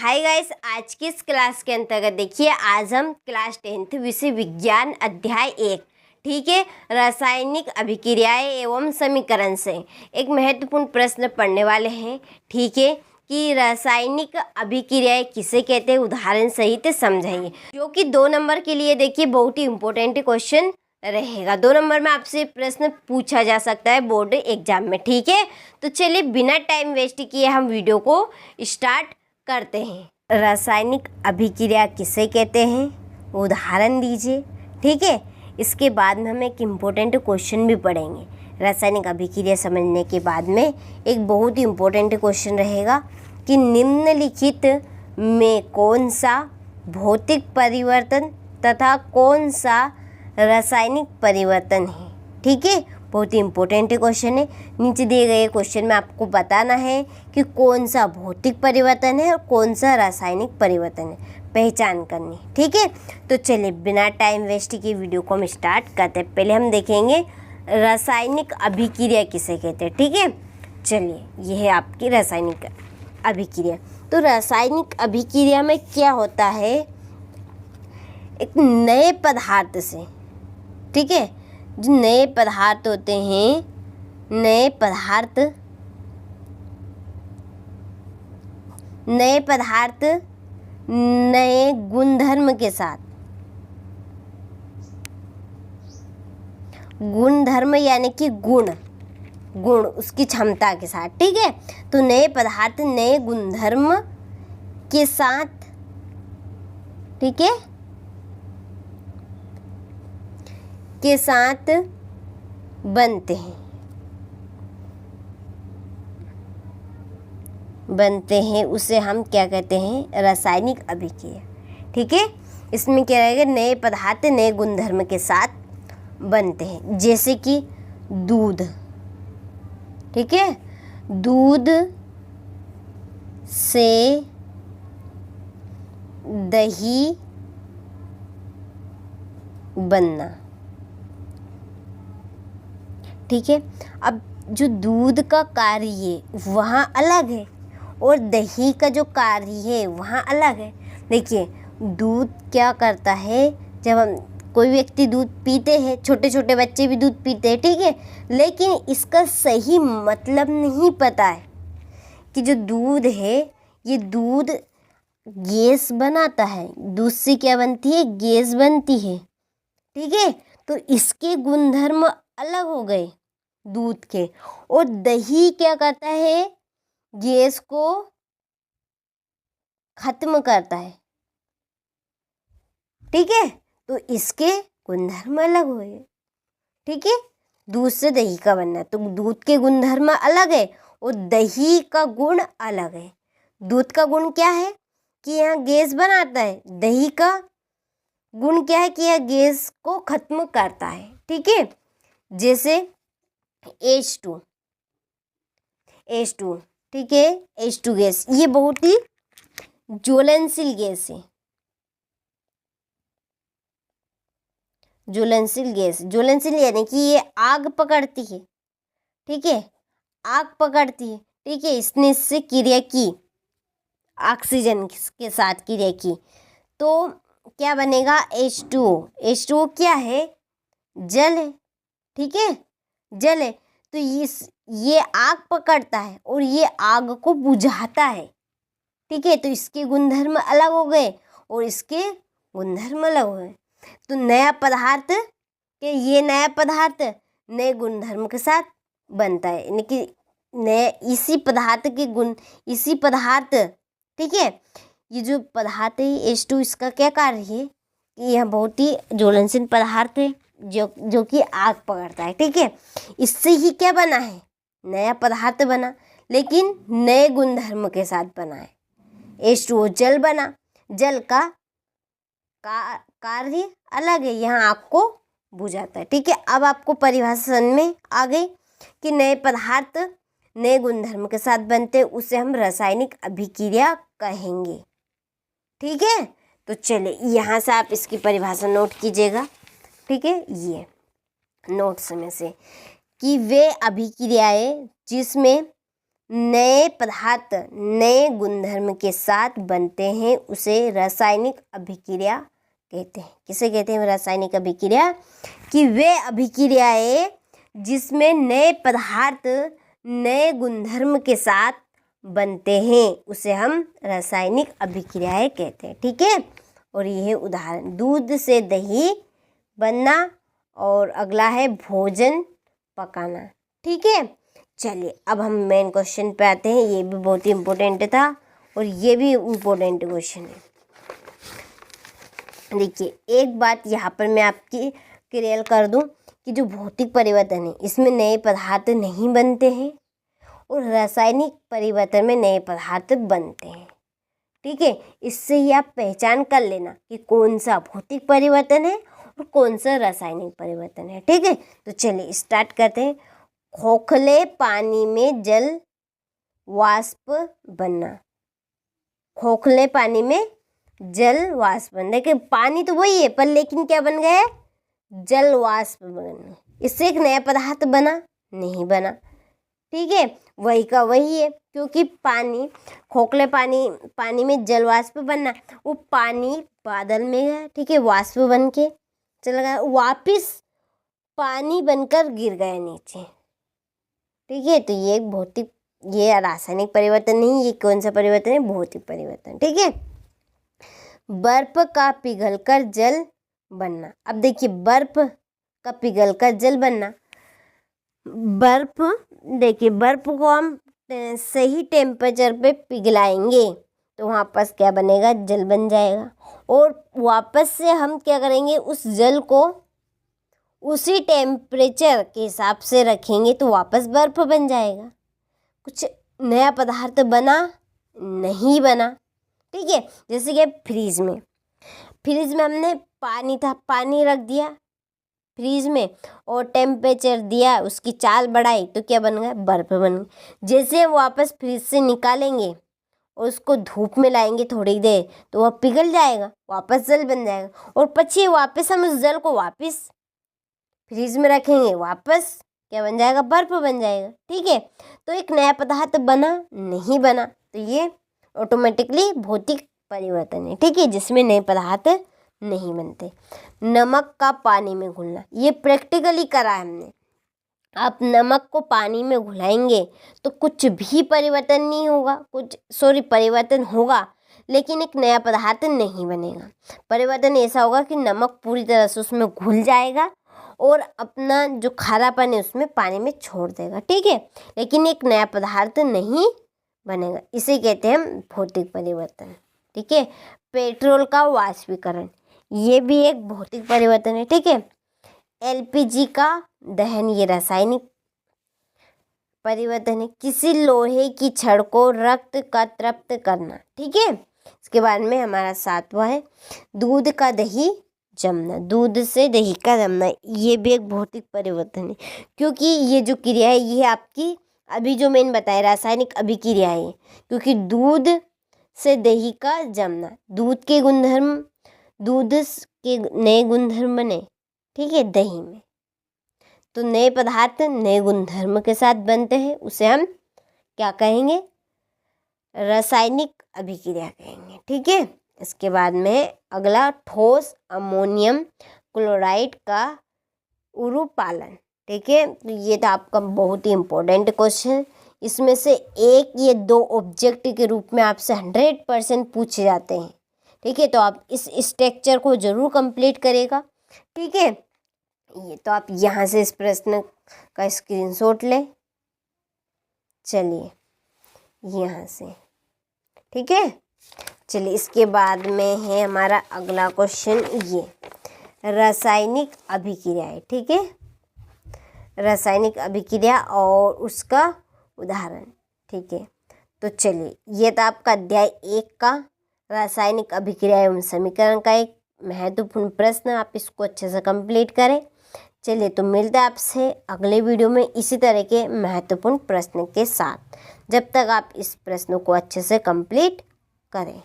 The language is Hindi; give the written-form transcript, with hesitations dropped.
हाय गाइस, आज की इस क्लास के अंतर्गत देखिए आज हम क्लास 10th विषय विज्ञान अध्याय 1 ठीक है रासायनिक अभिक्रियाएं एवं समीकरण से एक महत्वपूर्ण प्रश्न पढ़ने वाले हैं। ठीक है कि रासायनिक अभिक्रियाएं किसे कहते हैं, उदाहरण सहित समझाइए, जो कि 2 नंबर के लिए देखिए बहुत ही इम्पोर्टेंट क्वेश्चन रहेगा। 2 नंबर में आपसे प्रश्न पूछा जा सकता है बोर्ड एग्जाम में। ठीक है, तो चलिए बिना टाइम वेस्ट किए हम वीडियो को स्टार्ट करते हैं। रासायनिक अभिक्रिया किसे कहते हैं, उदाहरण दीजिए। ठीक है, इसके बाद में हम एक इम्पोर्टेंट क्वेश्चन भी पढ़ेंगे। रासायनिक अभिक्रिया समझने के बाद में एक बहुत ही इम्पोर्टेंट क्वेश्चन रहेगा कि निम्नलिखित में कौन सा भौतिक परिवर्तन तथा कौन सा रासायनिक परिवर्तन है। ठीक है, बहुत ही इम्पोर्टेंट क्वेश्चन है। नीचे दिए गए क्वेश्चन में आपको बताना है कि कौन सा भौतिक परिवर्तन है और कौन सा रासायनिक परिवर्तन है, पहचान करनी। ठीक है, तो चलिए बिना टाइम वेस्ट किए वीडियो को हम स्टार्ट करते हैं। पहले हम देखेंगे रासायनिक अभिक्रिया किसे कहते हैं। ठीक है, चलिए यह है आपकी रासायनिक अभिक्रिया। तो रासायनिक अभिक्रिया में क्या होता है, एक नए पदार्थ से, ठीक है, जो नए पदार्थ होते हैं, नए पदार्थ नए गुणधर्म के साथ, गुणधर्म यानी कि गुण उसकी क्षमता के साथ। ठीक है, तो नए पदार्थ नए गुणधर्म के साथ, ठीक है, के साथ बनते हैं, उसे हम क्या कहते हैं, रासायनिक अभिक्रिया। ठीक है, इसमें क्या रहेगा, नए पदार्थ नए गुणधर्म के साथ बनते हैं, जैसे कि दूध। ठीक है, दूध से दही बनना। ठीक है, अब जो दूध का कार्य वहाँ अलग है और दही का जो कार्य है वहाँ अलग है। देखिए दूध क्या करता है, जब हम कोई व्यक्ति दूध पीते हैं, छोटे छोटे बच्चे भी दूध पीते हैं, ठीक है, लेकिन इसका सही मतलब नहीं पता है कि जो दूध है ये दूध गैस बनाता है, दूध से क्या बनती है, गैस बनती है। ठीक है, तो इसके गुणधर्म अलग हो गए दूध के, और दही क्या करता है, गैस को खत्म करता है। ठीक है, तो इसके गुणधर्म अलग हुए। ठीक है, दूध से दही का बनना, तो दूध के गुणधर्म अलग है और दही का गुण अलग है। दूध का गुण क्या है कि यहाँ गैस बनाता है, दही का गुण क्या है कि यह गैस को खत्म करता है। ठीक है, जैसे H2, ठीक है, H2 गैस ये बहुत ही ज्वलनशील गैस है। ज्वलनशील यानी कि ये आग पकड़ती है। ठीक है, आग पकड़ती है। ठीक है, इसने इससे क्रिया की, ऑक्सीजन के साथ क्रिया की, तो क्या बनेगा, H2O क्या है, जल है। ठीक है, जल है, तो ये आग पकड़ता है और ये आग को बुझाता है। ठीक है, तो इसके गुणधर्म अलग हो गए और इसके गुणधर्म अलग हो गए। तो नया पदार्थ के ये नया पदार्थ नए गुणधर्म के साथ बनता है, यानी कि नए इसी पदार्थ, ठीक है, ये जो पदार्थ है H2 इसका क्या कार्य है कि यह बहुत ही ज्वलनशील पदार्थ है जो कि आग पकड़ता है। ठीक है, इससे ही क्या बना है, नया पदार्थ बना, लेकिन नए गुणधर्म के साथ बना है। H2O जल बना, जल का कार्य अलग है, यहाँ आग को बुझाता है। ठीक है, अब आपको परिभाषा में आ गई कि नए पदार्थ नए गुणधर्म के साथ बनते, उसे हम रासायनिक अभिक्रिया कहेंगे। ठीक है, तो चलिए यहाँ से आप इसकी परिभाषा नोट कीजिएगा। ठीक है, ये नोट्स में से कि वे अभिक्रियाएं जिसमें नए पदार्थ नए गुणधर्म के साथ बनते हैं उसे रासायनिक अभिक्रिया कहते हैं। किसे कहते हैं रासायनिक अभिक्रिया? कि वे अभिक्रियाएं जिसमें नए पदार्थ नए गुणधर्म के साथ बनते हैं उसे हम रासायनिक अभिक्रियाएं कहते हैं। ठीक है, और यह उदाहरण दूध से दही बनना और अगला है भोजन पकाना। ठीक है, चलिए अब हम मेन क्वेश्चन पे आते हैं। ये भी बहुत ही इम्पोर्टेंट था और ये भी इम्पोर्टेंट क्वेश्चन है। देखिए, एक बात यहाँ पर मैं आपकी क्लियर कर दूं कि जो भौतिक परिवर्तन है इसमें नए पदार्थ नहीं बनते हैं और रासायनिक परिवर्तन में नए पदार्थ बनते हैं। ठीक है, इससे ही आप पहचान कर लेना कि कौन सा भौतिक परिवर्तन है और कौन सा रासायनिक परिवर्तन है। ठीक है, तो चलिए स्टार्ट करते हैं। खोखले पानी में जल वाष्प बनना। खोखले पानी में जल वाष्प बनना। देखिए, पानी तो वही है पर लेकिन क्या बन गया है? जल वाष्प बन। इससे एक नया पदार्थ बना? नहीं बना। ठीक है, वही का वही है, क्योंकि पानी खोखले पानी में जल वाष्प बनना, वो पानी बादल में गया। ठीक है, वाष्प बन के चला गया, वापिस पानी बनकर गिर गया नीचे। ठीक है, तो ये भौतिक, ये रासायनिक परिवर्तन नहीं, ये कौन सा परिवर्तन है? भौतिक परिवर्तन। ठीक है, बर्फ का पिघलकर जल बनना। अब देखिए, बर्फ का पिघलकर जल बनना, बर्फ, देखिए बर्फ को हम सही टेम्परेचर पे पिघलाएंगे तो वापस क्या बनेगा? जल बन जाएगा। और वापस से हम क्या करेंगे? उस जल को उसी टेम्परेचर के हिसाब से रखेंगे तो वापस बर्फ बन जाएगा। कुछ नया पदार्थ बना? नहीं बना। ठीक है, जैसे कि फ्रीज में हमने पानी था, पानी रख दिया फ्रीज में और टेम्परेचर दिया, उसकी चाल बढ़ाई तो क्या बन गया? बर्फ बन गई। जैसे वापस फ्रीज से निकालेंगे और उसको धूप में लाएंगे थोड़ी देर तो वह पिघल जाएगा, वापस जल बन जाएगा। और पछी वापस हम उस जल को वापस फ्रीज में रखेंगे, वापस क्या बन जाएगा? बर्फ बन जाएगा। ठीक है, तो एक नया पदार्थ बना? नहीं बना। तो ये ऑटोमेटिकली भौतिक परिवर्तन है। ठीक है, जिसमें नए पदार्थ नहीं बनते। नमक का पानी में घुलना, ये प्रैक्टिकली करा है हमने। आप नमक को पानी में घुलाएंगे तो कुछ भी परिवर्तन नहीं होगा, परिवर्तन होगा लेकिन एक नया पदार्थ नहीं बनेगा। परिवर्तन ऐसा होगा कि नमक पूरी तरह से उसमें घुल जाएगा और अपना जो खारापन है उसमें पानी में छोड़ देगा। ठीक है, लेकिन एक नया पदार्थ नहीं बनेगा। इसे कहते हैं भौतिक परिवर्तन। ठीक है, पेट्रोल का वाष्पीकरण, ये भी एक भौतिक परिवर्तन है। ठीक है, एलपीजी का दहन, ये रासायनिक परिवर्तन है। किसी लोहे की छड़ को रक्त का तृप्त करना। ठीक है, इसके बाद में हमारा 7वां है दूध का दही जमना। दूध से दही का जमना, ये भी एक भौतिक परिवर्तन है, क्योंकि ये जो क्रिया है ये आपकी अभी जो मैंने बताया रासायनिक अभिक्रिया है। क्योंकि दूध से दही का जमना, दूध के नए गुणधर्म बने। ठीक है, दही में तो नए पदार्थ नए गुणधर्म के साथ बनते हैं, उसे हम क्या कहेंगे? रासायनिक अभिक्रिया कहेंगे। ठीक है, इसके बाद में अगला ठोस अमोनियम क्लोराइड का उरुपालन। ठीक है, तो ये तो आपका बहुत ही इम्पोर्टेंट क्वेश्चन। इसमें से एक ये 2 ऑब्जेक्ट के रूप में आपसे 100% पूछे जाते हैं। ठीक है, तो आप इस स्ट्रक्चर को जरूर कंप्लीट करेगा। ठीक है, ये तो आप यहाँ से इस प्रश्न का स्क्रीनशॉट लें। चलिए यहाँ से, ठीक है। चलिए इसके बाद में है हमारा अगला क्वेश्चन, ये रासायनिक अभिक्रिया है। ठीक है, रासायनिक अभिक्रिया और उसका उदाहरण। ठीक है, तो चलिए ये तो आपका अध्याय 1 का रासायनिक अभिक्रिया एवं समीकरण का एक महत्वपूर्ण प्रश्न, आप इसको अच्छे से कंप्लीट करें। चलिए तो मिलते हैं आपसे अगले वीडियो में इसी तरह के महत्वपूर्ण प्रश्न के साथ। जब तक आप इस प्रश्न को अच्छे से कंप्लीट करें।